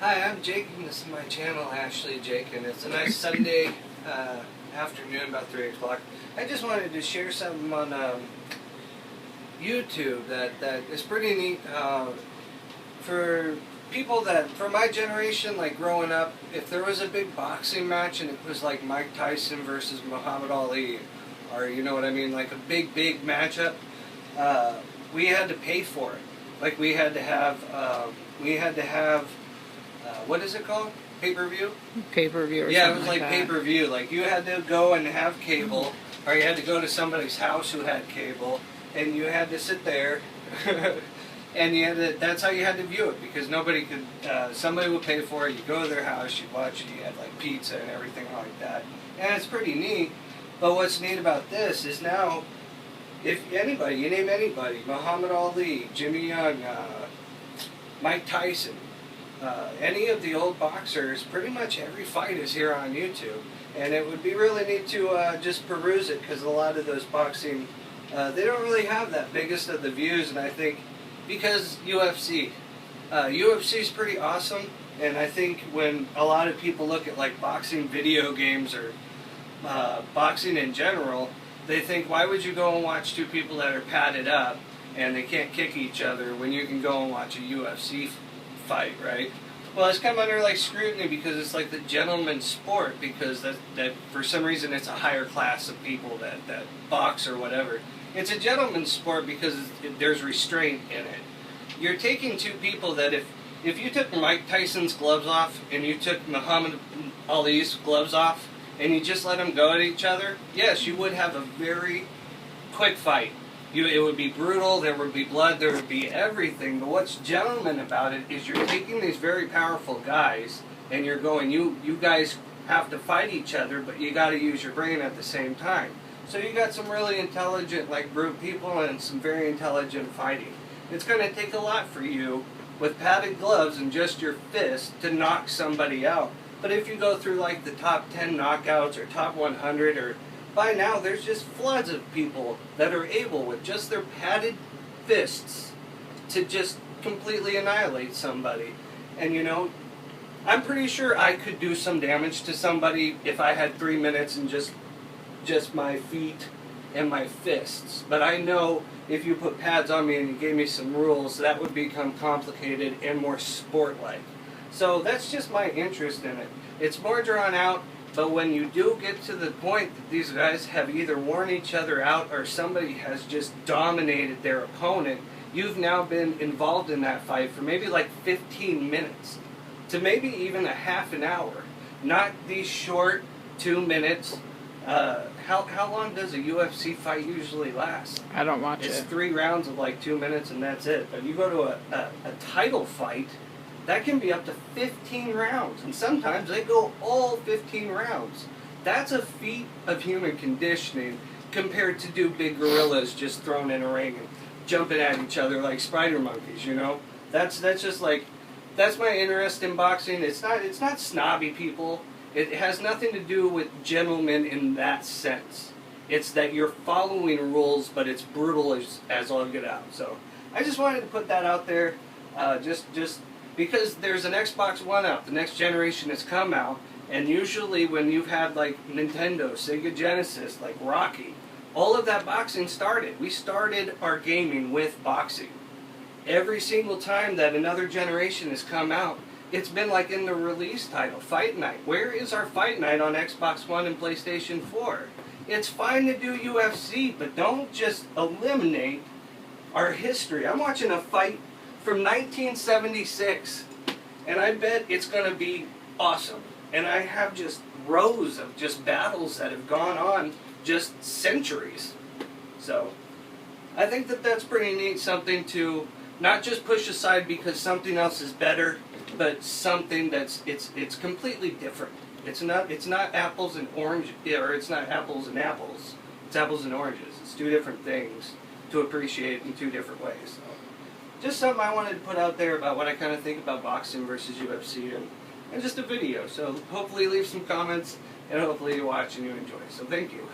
Hi, I'm Jake, and this is my channel, Ashley Jake, and it's a nice Sunday afternoon, about 3 o'clock. I just wanted to share something on YouTube that is pretty neat for people that, for my generation, like growing up, if there was a big boxing match and it was like Mike Tyson versus Muhammad Ali, or you know what I mean, like a big matchup, we had to pay for it. Like we had to have what is it called? Pay-per-view? Pay-per-view or yeah, something it was like pay-per-view. Like you had to go and have cable, or you had to go to somebody's house who had cable, and you had to sit there, and you had to, that's how you had to view it, because nobody could, somebody would pay for it, you go to their house, you watch it, you had like pizza and everything like that. And it's pretty neat, but what's neat about this is now, if anybody, you name anybody, Muhammad Ali, Jimmy Young, Mike Tyson, any of the old boxers, pretty much every fight is here on YouTube. And it would be really neat to just peruse it, because a lot of those boxing, they don't really have that biggest of the views. And I think because UFC is pretty awesome, and I think when a lot of people look at like boxing video games or boxing in general, they think, why would you go and watch two people that are padded up and they can't kick each other when you can go and watch a UFC fight, right? Well, it's come under like scrutiny because it's like the gentleman's sport, because that for some reason it's a higher class of people that box or whatever. It's a gentleman's sport because there's restraint in it. You're taking two people that if you took Mike Tyson's gloves off and you took Muhammad Ali's gloves off and you just let them go at each other, yes, you would have a very quick fight. It would be brutal, there would be blood, there would be everything, but what's gentleman about it is you're taking these very powerful guys and you're going, you guys have to fight each other, but you got to use your brain at the same time. So you got some really intelligent, like, brute people and some very intelligent fighting. It's going to take a lot for you with padded gloves and just your fist to knock somebody out. But if you go through like the top 10 knockouts or top 100, or by now there's just floods of people that are able with just their padded fists to just completely annihilate somebody. And you know, I'm pretty sure I could do some damage to somebody if I had 3 minutes and just my feet and my fists. But I know if you put pads on me and you gave me some rules, that would become complicated and more sport-like. So that's just my interest in it. It's more drawn out, but when you do get to the point that these guys have either worn each other out or somebody has just dominated their opponent, you've now been involved in that fight for maybe like 15 minutes to maybe even a half an hour. Not these short 2 minutes. How long does a UFC fight usually last? I don't watch it. It's 3 rounds of like 2 minutes and that's it. But you go to a title fight, that can be up to 15 rounds, and sometimes they go all 15 rounds. That's a feat of human conditioning compared to do big gorillas just thrown in a ring and jumping at each other like spider monkeys, you know? That's just like, that's my interest in boxing. It's not snobby people. It has nothing to do with gentlemen in that sense. It's that you're following rules, but it's brutal as all get out. So I just wanted to put that out there, just because there's an Xbox One out, the next generation has come out, and usually when you've had like Nintendo, Sega Genesis, like Rocky, all of that boxing started. We started our gaming with boxing. Every single time that another generation has come out, it's been like in the release title, Fight Night. Where is our Fight Night on Xbox One and PlayStation 4? It's fine to do UFC, but don't just eliminate our history. I'm watching a fight from 1976, and I bet it's going to be awesome. And I have just rows of just battles that have gone on just centuries. So I think that that's pretty neat, something to not just push aside because something else is better, but something that's it's completely different. It's not apples and oranges, or it's not apples and apples. It's apples and oranges. It's two different things to appreciate in two different ways. So just something I wanted to put out there about what I kind of think about boxing versus UFC, and just a video. So hopefully leave some comments, and hopefully you watch and you enjoy. So thank you.